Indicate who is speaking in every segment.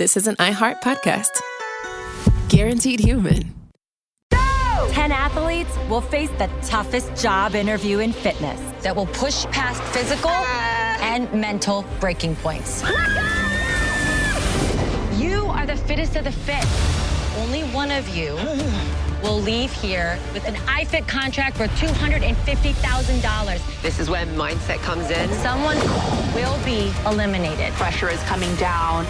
Speaker 1: this is an iHeart podcast. Guaranteed human.
Speaker 2: 10 athletes will face the toughest job interview in fitness that will push past physical and mental breaking points. You are the fittest of the fit. Only one of you will leave here with an iFit contract for $250,000.
Speaker 3: This is when mindset comes in.
Speaker 2: Someone will be eliminated.
Speaker 3: Pressure is coming down.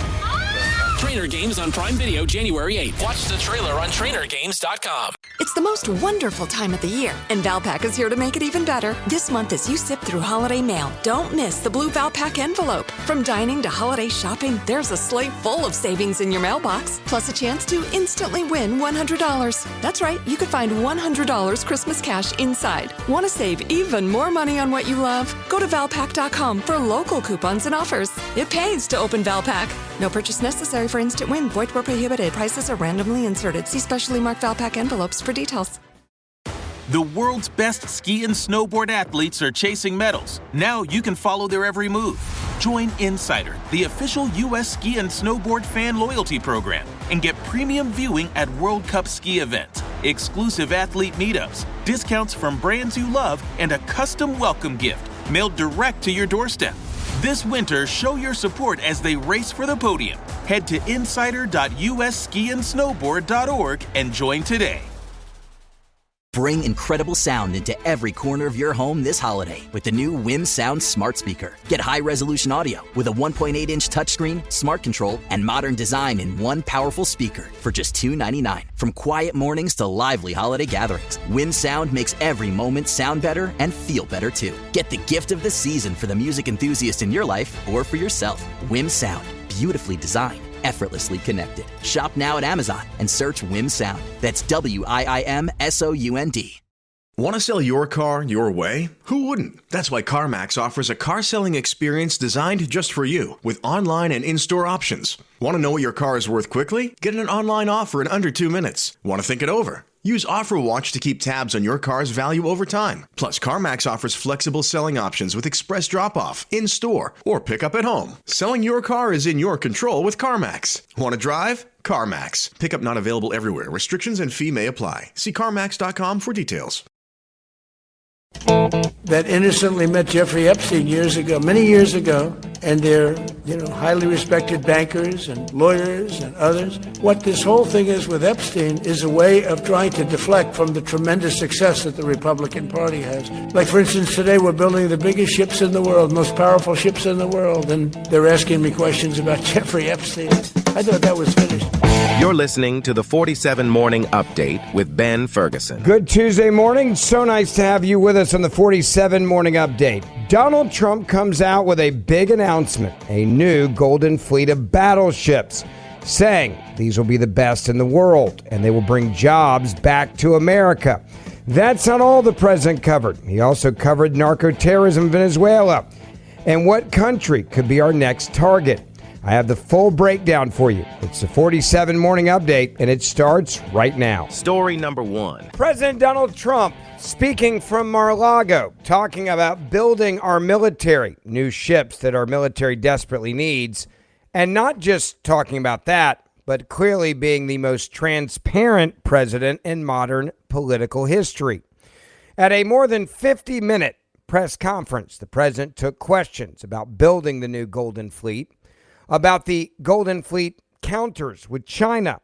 Speaker 4: Trainer Games on Prime Video January 8th. Watch the trailer on trainergames.com.
Speaker 5: It's the most wonderful time of the year, and Valpak is here to make it even better. This month, as you sift through holiday mail, don't miss the blue Valpak envelope. From dining to holiday shopping, there's a slate full of savings in your mailbox, plus a chance to instantly win $100. That's right, you could find $100 Christmas cash inside. Want to save even more money on what you love? Go to Valpak.com for local coupons and offers. It pays to open Valpak. No purchase necessary for instant win. Void where prohibited. Prices are randomly inserted. See specially marked Valpak envelopes for details.
Speaker 6: The world's best ski and snowboard athletes are chasing medals. Now you can follow their every move. Join Insider, the official U.S. ski and snowboard fan loyalty program, and get premium viewing at World Cup ski events, exclusive athlete meetups, discounts from brands you love, and a custom welcome gift mailed direct to your doorstep. This winter, show your support as they race for the podium. Head to insider.usskiandsnowboard.org and join today.
Speaker 7: Bring incredible sound into every corner of your home this holiday with the new WIM Sound Smart Speaker. Get high-resolution audio with a 1.8-inch touchscreen, smart control, and modern design in one powerful speaker for just $299. From quiet mornings to lively holiday gatherings, WIM Sound makes every moment sound better and feel better too. Get the gift of the season for the music enthusiast in your life or for yourself. WIM Sound, beautifully designed, effortlessly connected. Shop now at Amazon and search WIM Sound. That's WIIMSOUND.
Speaker 8: Want to sell your car your way? Who wouldn't? That's why CarMax offers a car selling experience designed just for you with online and in-store options. Want to know what your car is worth quickly? Get an online offer in under 2 minutes. Want to think it over? Use OfferWatch to keep tabs on your car's value over time. Plus, CarMax offers flexible selling options with express drop-off, in-store, or pick-up at home. Selling your car is in your control with CarMax. Want to drive? CarMax. Pickup not available everywhere. Restrictions and fee may apply. See CarMax.com for details.
Speaker 9: That innocently met Jeffrey Epstein many years ago, and they're, highly respected bankers and lawyers and others. What this whole thing is with Epstein is a way of trying to deflect from the tremendous success that the Republican Party has. Like, for instance, today we're building the biggest ships in the world, most powerful ships in the world, and they're asking me questions about Jeffrey Epstein. I thought that was finished.
Speaker 10: You're listening to the 47 Morning Update with Ben Ferguson.
Speaker 11: Good Tuesday morning. So nice to have you with us on the 47 Morning Update. Donald Trump comes out with a big announcement, a new golden fleet of battleships, saying these will be the best in the world and they will bring jobs back to America. That's not all the president covered. He also covered narco-terrorism in Venezuela and what country could be our next target. I have the full breakdown for you. It's the 47 Morning Update, and it starts right now.
Speaker 10: Story number one.
Speaker 11: President Donald Trump speaking from Mar-a-Lago, talking about building our military, new ships that our military desperately needs, and not just talking about that, but clearly being the most transparent president in modern political history. At a more than 50-minute press conference, the president took questions about building the new Golden Fleet, about the Golden Fleet counters with China,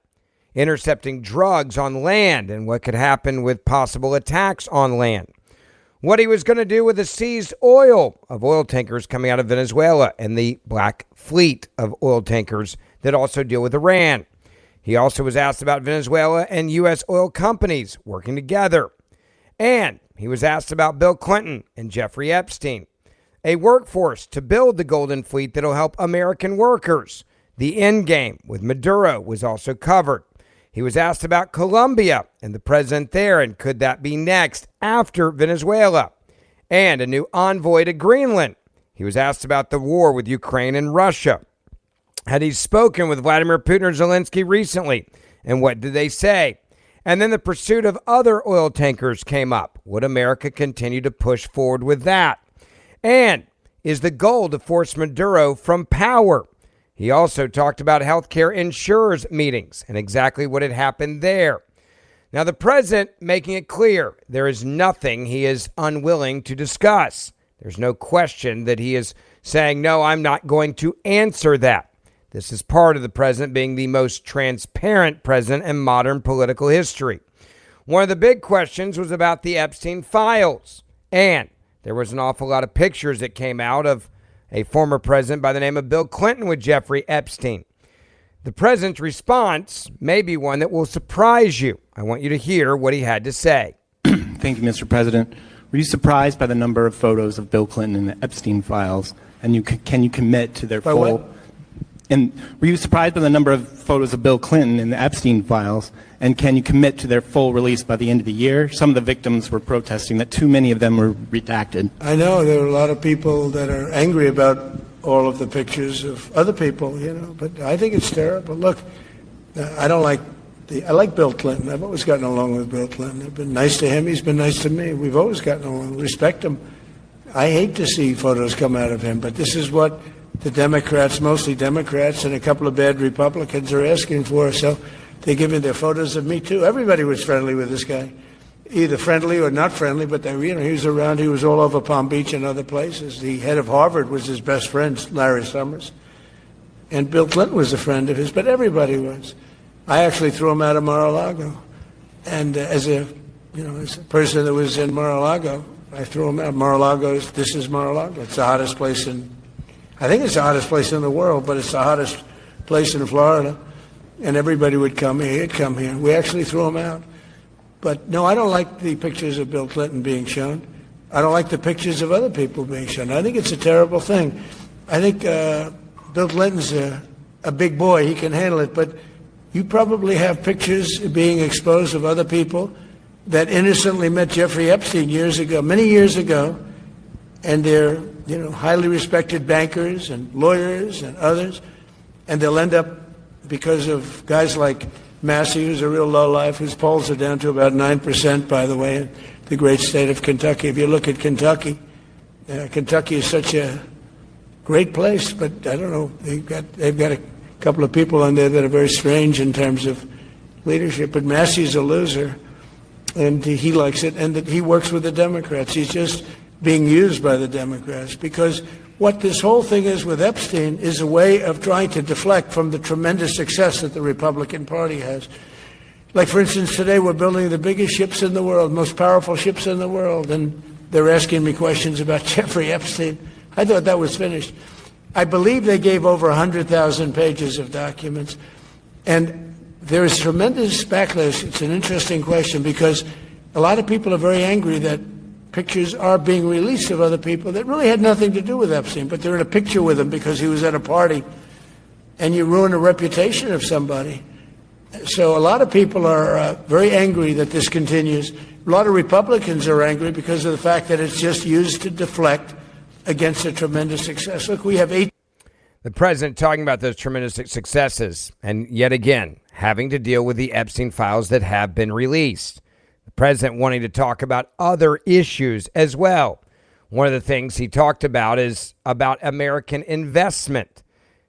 Speaker 11: intercepting drugs on land and what could happen with possible attacks on land, what he was going to do with the seized oil of oil tankers coming out of Venezuela and the black fleet of oil tankers that also deal with Iran. He also was asked about Venezuela and U.S. oil companies working together. And he was asked about Bill Clinton and Jeffrey Epstein. A workforce to build the Golden Fleet that'll help American workers. The end game with Maduro was also covered. He was asked about Colombia and the president there, and could that be next after Venezuela? And a new envoy to Greenland. He was asked about the war with Ukraine and Russia. Had he spoken with Vladimir Putin or Zelensky recently? And what did they say? And then the pursuit of other oil tankers came up. Would America continue to push forward with that? And is the goal to force Maduro from power? He also talked about healthcare insurers meetings and exactly what had happened there. Now, the president making it clear there is nothing he is unwilling to discuss. There's no question that he is saying, no, I'm not going to answer that. This is part of the president being the most transparent president in modern political history. One of the big questions was about the Epstein files. And there was an awful lot of pictures that came out of a former president by the name of Bill Clinton with Jeffrey Epstein. The president's response may be one that will surprise you. I want you to hear what he had to say.
Speaker 12: Thank you, Mr. President. Were you surprised by the number of photos of Bill Clinton in the Epstein files? And can you commit to their full...
Speaker 9: What?
Speaker 12: And were you surprised by the number of photos of Bill Clinton in the Epstein files? And can you commit to their full release by the end of the year? Some of the victims were protesting that too many of them were redacted.
Speaker 9: I know there are a lot of people that are angry about all of the pictures of other people, but I think it's terrible. Look, I like Bill Clinton. I've always gotten along with Bill Clinton. I've been nice to him. He's been nice to me. We've always gotten along. Respect him. I hate to see photos come out of him, but this is what the Democrats, mostly Democrats, and a couple of bad Republicans are asking for. So they give me their photos of me, too. Everybody was friendly with this guy, either friendly or not friendly, but he was around. He was all over Palm Beach and other places. The head of Harvard was his best friend, Larry Summers. And Bill Clinton was a friend of his, but everybody was. I actually threw him out of Mar-a-Lago. And as a person that was in Mar-a-Lago, I threw him out. This is Mar-a-Lago. It's the hottest place I think it's the hottest place in the world, but it's the hottest place in Florida. And everybody would come here. He'd come here. We actually threw him out. But no, I don't like the pictures of Bill Clinton being shown. I don't like the pictures of other people being shown. I think it's a terrible thing. I think Bill Clinton's a big boy. He can handle it. But you probably have pictures being exposed of other people that innocently met Jeffrey Epstein many years ago, and they're highly respected bankers and lawyers and others, and they'll end up, because of guys like Massey, who's a real lowlife, whose polls are down to about 9%, by the way, in the great state of Kentucky. If you look at Kentucky, Kentucky is such a great place, but I don't know, they've got a couple of people on there that are very strange in terms of leadership, but Massey's a loser, and he likes it, and that he works with the Democrats. He's just being used by the Democrats, because what this whole thing is with Epstein is a way of trying to deflect from the tremendous success that the Republican Party has. Like, for instance, today we're building the biggest ships in the world, most powerful ships in the world, and they're asking me questions about Jeffrey Epstein. I thought that was finished. I believe they gave over 100,000 pages of documents, and there is tremendous backlash. It's an interesting question, because a lot of people are very angry that pictures are being released of other people that really had nothing to do with Epstein, but they're in a picture with him because he was at a party, and you ruin a reputation of somebody. So a lot of people are very angry that this continues. A lot of Republicans are angry because of the fact that it's just used to deflect against a tremendous success. Look, we have
Speaker 11: The president talking about those tremendous successes, and yet again, having to deal with the Epstein files that have been released. The president wanting to talk about other issues as well. One of the things he talked about is about American investment.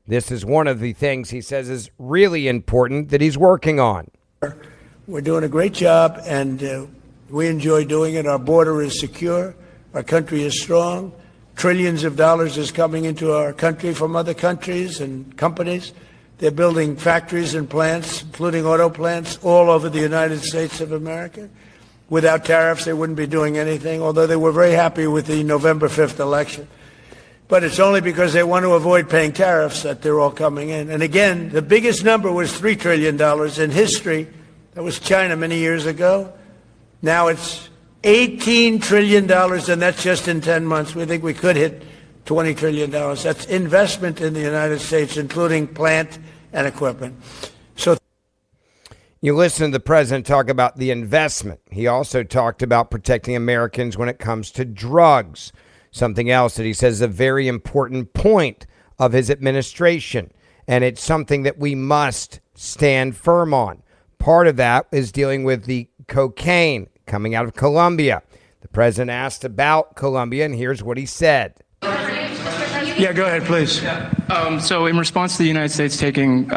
Speaker 11: This is one of the things he says is really important that he's working on.
Speaker 9: We're doing a great job, and we enjoy doing it. Our border is secure. Our country is strong. Trillions of dollars is coming into our country from other countries and companies. They're building factories and plants, including auto plants, all over the United States of America. Without tariffs, they wouldn't be doing anything, although they were very happy with the November 5th election. But it's only because they want to avoid paying tariffs that they're all coming in. And again, the biggest number was $3 trillion in history. That was China many years ago. Now it's $18 trillion, and that's just in 10 months. We think we could hit $20 trillion. That's investment in the United States, including plant and equipment. So
Speaker 11: you listen to the president talk about the investment. He also talked about protecting Americans when it comes to drugs. Something else that he says is a very important point of his administration. And it's something that we must stand firm on. Part of that is dealing with the cocaine coming out of Colombia. The president asked about Colombia, and here's what he said.
Speaker 13: Are you
Speaker 9: Yeah, go ahead, please.
Speaker 13: So in response to the United States taking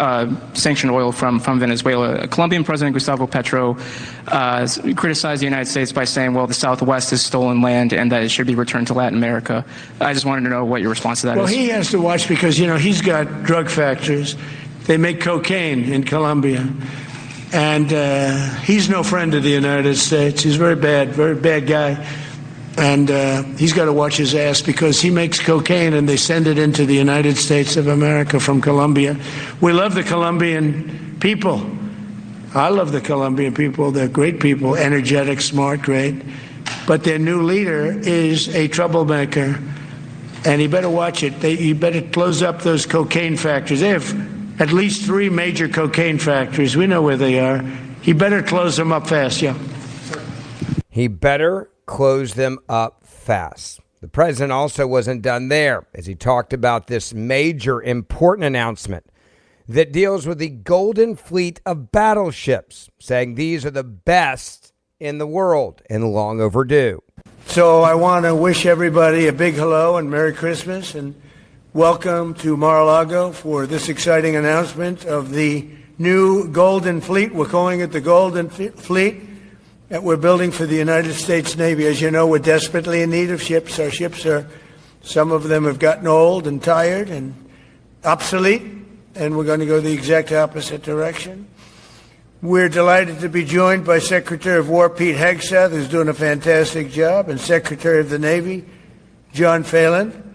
Speaker 13: sanctioned oil from Venezuela, Colombian President Gustavo Petro criticized the United States by saying, well, the Southwest is stolen land and that it should be returned to Latin America. I just wanted to know what your response to that is.
Speaker 9: Well, he has to watch because, he's got drug factories. They make cocaine in Colombia. And he's no friend of the United States. He's very bad guy. And he's got to watch his ass because he makes cocaine and they send it into the United States of America from Colombia. We love the Colombian people. I love the Colombian people. They're great people, energetic, smart, great. But their new leader is a troublemaker. And he better watch it. You better close up those cocaine factories. They have at least 3 major cocaine factories. We know where they are. He better close them up fast, yeah.
Speaker 11: He better close them up fast. The president also wasn't done there as he talked about this major important announcement that deals with the golden fleet of battleships, saying these are the best in the world and long overdue.
Speaker 9: So I want to wish everybody a big hello and Merry Christmas and welcome to Mar-a-Lago for this exciting announcement of the new Golden Fleet. We're calling it the Golden Fleet that we're building for the United States Navy. As you know, we're desperately in need of ships. Our ships some of them have gotten old and tired and obsolete, and we're going to go the exact opposite direction. We're delighted to be joined by Secretary of War Pete Hegseth, who's doing a fantastic job, and Secretary of the Navy John Phelan.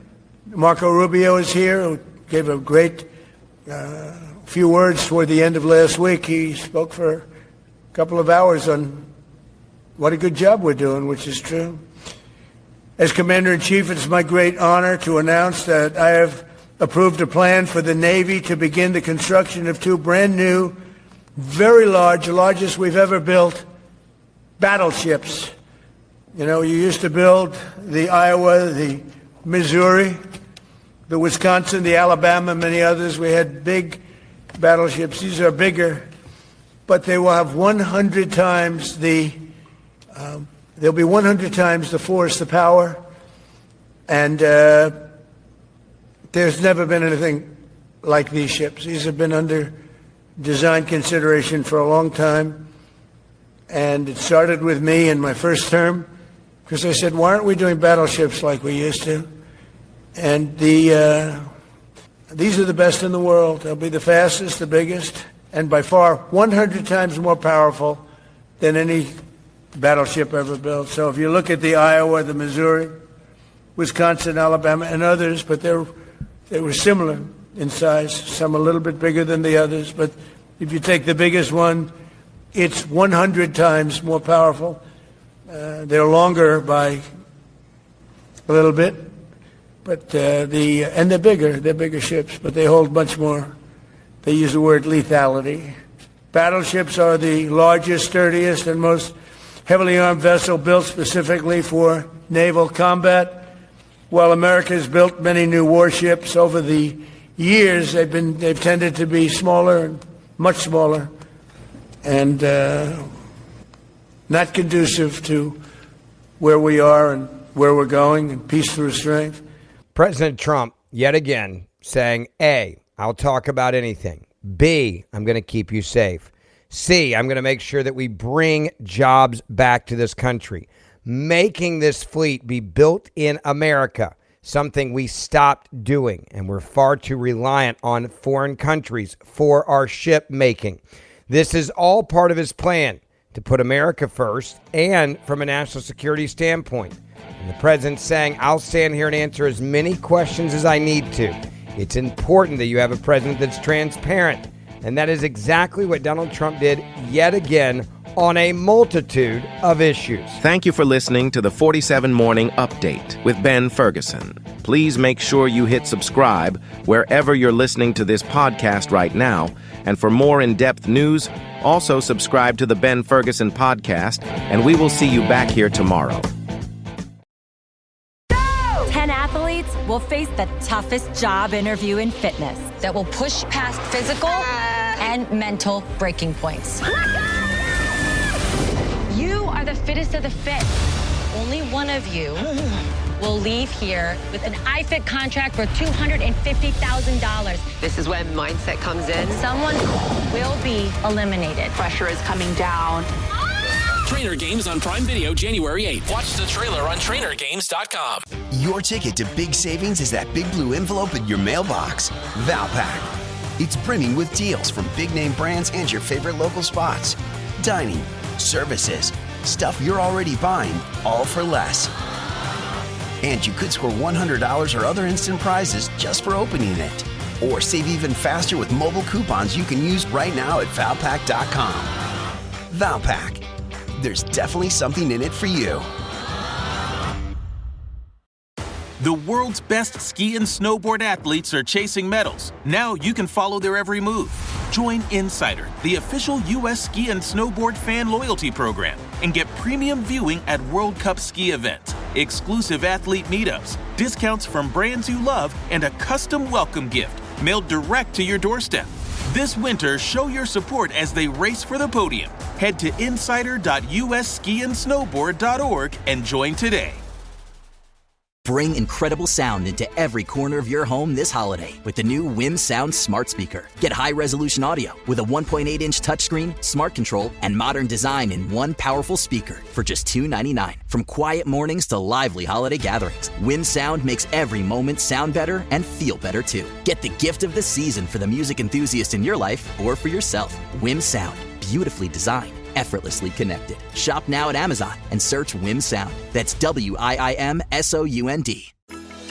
Speaker 9: Marco Rubio is here, who gave a great few words toward the end of last week. He spoke for a couple of hours on what a good job we're doing, which is true. As Commander-in-Chief, it's my great honor to announce that I have approved a plan for the Navy to begin the construction of 2 brand new, very large, the largest we've ever built, battleships. You used to build the Iowa, the Missouri, the Wisconsin, the Alabama, many others. We had big battleships. These are bigger, but they will have 100 times they'll be 100 times the force, the power, and there's never been anything like these ships. These have been under design consideration for a long time, and it started with me in my first term, because I said, why aren't we doing battleships like we used to? And these are the best in the world. They'll be the fastest, the biggest, and by far 100 times more powerful than any battleship ever built. So if you look at the Iowa, the Missouri, Wisconsin, Alabama, and others, but they were similar in size, some a little bit bigger than the others, but if you take the biggest one, it's 100 times more powerful. They're longer by a little bit, but and they're bigger ships, but they hold much more. They use the word lethality. Battleships are the largest, sturdiest, and most heavily armed vessel built specifically for naval combat. While America has built many new warships over the years, they've tended to be smaller and much smaller, and not conducive to where we are and where we're going, and peace through strength.
Speaker 11: President Trump, yet again, saying, A, I'll talk about anything. B, I'm going to keep you safe. C, I'm going to make sure that we bring jobs back to this country. Making this fleet be built in America, something we stopped doing, and we're far too reliant on foreign countries for our ship making. This is all part of his plan to put America first and from a national security standpoint. And the president's saying, I'll stand here and answer as many questions as I need to. It's important that you have a president that's transparent. And that is exactly what Donald Trump did yet again on a multitude of issues.
Speaker 10: Thank you for listening to the 47 Morning Update with Ben Ferguson. Please make sure you hit subscribe wherever you're listening to this podcast right now. And for more in-depth news, also subscribe to the Ben Ferguson Podcast, and we will see you back here tomorrow.
Speaker 2: 10 athletes will face the toughest job interview in fitness that will push past physical and mental breaking points. You are the fittest of the fit. Only one of you will leave here with an iFit contract for $250,000.
Speaker 3: This is when mindset comes in.
Speaker 2: Someone will be eliminated.
Speaker 3: Pressure is coming down.
Speaker 4: Trainer Games on Prime Video January 8th. Watch the trailer on trainergames.com.
Speaker 14: Your ticket to big savings is that big blue envelope in your mailbox. Valpak. It's brimming with deals from big name brands and your favorite local spots. Dining, services, stuff you're already buying, all for less. And you could score $100 or other instant prizes just for opening it. Or save even faster with mobile coupons you can use right now at Valpak.com. Valpak. There's definitely something in it for you.
Speaker 6: The world's best ski and snowboard athletes are chasing medals. Now you can follow their every move. Join Insider, the official U.S. ski and snowboard fan loyalty program, and get premium viewing at World Cup ski events, exclusive athlete meetups, discounts from brands you love, and a custom welcome gift mailed direct to your doorstep. This winter, show your support as they race for the podium. Head to insider.usskiandsnowboard.org and join today.
Speaker 7: Bring incredible sound into every corner of your home this holiday with the new WIM Sound Smart Speaker. Get high-resolution audio with a 1.8-inch touchscreen, smart control, and modern design in one powerful speaker for just $299. From quiet mornings to lively holiday gatherings, WIM Sound makes every moment sound better and feel better too. Get the gift of the season for the music enthusiast in your life or for yourself. WIM Sound, beautifully designed, effortlessly connected. Shop now at Amazon and search WIM Sound. That's WIIMSOUND.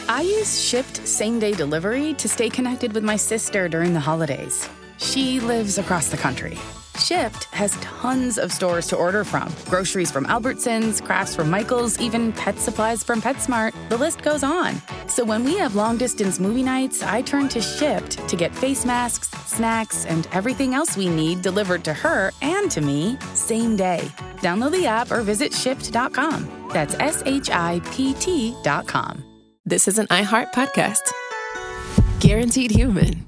Speaker 15: I use Shipped same-day delivery to stay connected with my sister during the holidays. She lives across the country. Shipped has tons of stores to order from. Groceries from Albertsons, crafts from Michael's, even pet supplies from PetSmart. The list goes on. So when we have long-distance movie nights, I turn to Shipped to get face masks, snacks, and everything else we need delivered to her and to me same day. Download the app or visit Shipped.com. That's SHIPT.com.
Speaker 1: This is an iHeart podcast. Guaranteed human.